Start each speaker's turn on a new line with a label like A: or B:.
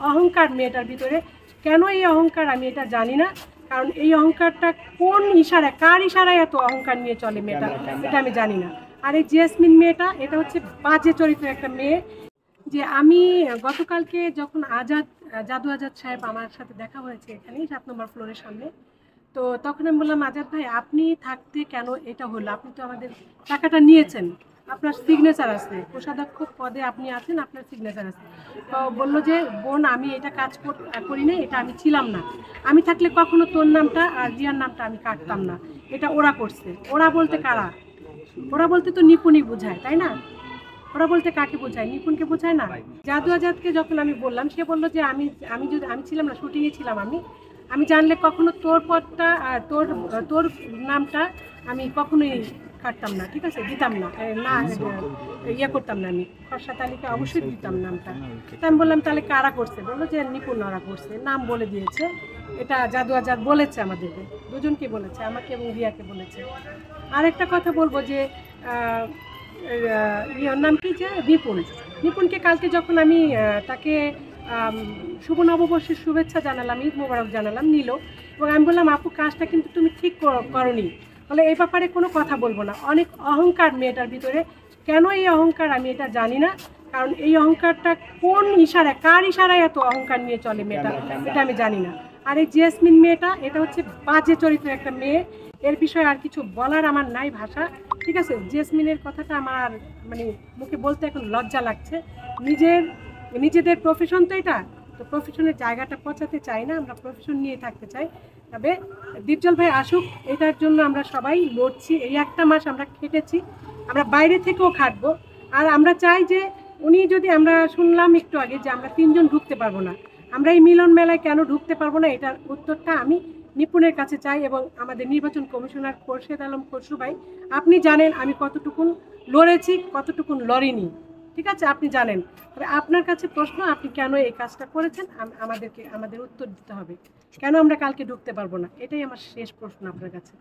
A: অহংকার মেয়েটার ভিতরে। কেন এই অহংকার আমি এটা জানি না, কারণ এই অহংকারটা কোন ইশারায়, কার ইশারায় এত অহংকার নিয়ে চলে মেয়েটা, এটা আমি জানি না। আর এই জেসমিন মেয়েটা, এটা হচ্ছে বাজে চরিত্রের একটা মেয়ে। যে আমি গতকালকে যখন জাদু আজাদ সাহেব আমার সাথে দেখা হয়েছে এখানেই 7 নম্বর ফ্লোরের সামনে, তো তখন আমি বললাম, আজাদ ভাই আপনি থাকতে কেন এটা হলো, আপনি তো আমাদের টাকাটা নিয়েছেন, আপনার সিগনেচার আছে, কোষাধ্যক্ষ পদে আপনি আছেন, আপনার সিগনেচার আছে। তো বললো যে বোন আমি এটা কাজ করি না, এটা আমি ছিলাম না, আমি থাকলে কখনো তোর নামটা আর রিয়ার নামটা আমি কাটতাম না, এটা ওরা করছে। ওরা বলতে কারা? ওরা বলতে তো নিপুণই বোঝায়, তাই না? ওরা বলতে কাকে বোঝায়? নিপুণকে বোঝায় না? জাদু আজাদকে যখন আমি বললাম, সে বললো যে আমি ছিলাম না, শুটিংয়ে ছিলাম, আমি জানলে কখনো তোর পদটা তোর তোর নামটা আমি কখনোই কাটতাম না, ঠিক আছে, দিতাম না, ইয়ে করতাম না, আমি খসড়া তালিকা অবশ্যই দিতাম নামটা। তা আমি বললাম তাহলে কারা করছে? বললো যে নিপুণ ওরা করছে, নাম বলে দিয়েছে। এটা জাদু আজাদ বলেছে, আমাদেরকে দুজনকে বলেছে, আমাকে এবং রিয়াকে বলেছে। আরেকটা কথা বলবো যে ইয়ের নাম কি, যে নিপুণকে কালকে যখন আমি তাকে শুভ নববর্ষের শুভেচ্ছা জানালাম, ঈদ মোবারক জানালাম, নিল, এবং আমি বললাম আপু কাজটা কিন্তু তুমি ঠিক করনি, বলে এই ব্যাপারে কোনো কথা বলবো না। অনেক অহংকার মেয়েটার ভিতরে। কেন এই অহংকার আমি এটা জানি না, কারণ এই অহংকারটা কোন ইশারায়, কার ইশারায় এত অহংকার নিয়ে চলে মেয়েটা, এটা আমি জানি না। আর এই জেসমিন মেয়েটা, এটা হচ্ছে বাজে চরিত্রের একটা মেয়ে। এর বিষয়ে আর কিছু বলার আমার নাই ভাষা, ঠিক আছে। জেসমিনের কথাটা আমার মানে মুখে বলতে এখন লজ্জা লাগছে। নিজেদের প্রফেশন তো এটা, তো প্রফেশনের জায়গাটা পচাতে চাই না, আমরা প্রফেশন নিয়ে থাকতে চাই। তবে দীপজল ভাই আসুক, এটার জন্য আমরা সবাই লড়ছি। এই একটা মাস আমরা খেটেছি, আমরা বাইরে থেকেও খাটবো। আর আমরা চাই যে উনি যদি, আমরা শুনলাম একটু আগে যে আমরা 3 জন ঢুকতে পারবো না, আমরা এই মিলন মেলায় কেন ঢুকতে পারবো না, এটার উত্তরটা আমি নিপুণের কাছে চাই। এবং আমাদের নির্বাচন কমিশনার খোরশেদ আলম খসরু ভাই, আপনি জানেন আমি কতটুকুন লড়েছি, কতটুকুন লড়িনি, ঠিক আছে, আপনি জানেন। তবে আপনার কাছে প্রশ্ন, আপনি কেন এই কাজটা করেছেন, আমাদের উত্তর দিতে হবে। কেন আমরা কালকে ঢুকতে পারবো না, এটাই আমার শেষ প্রশ্ন আপনার কাছে।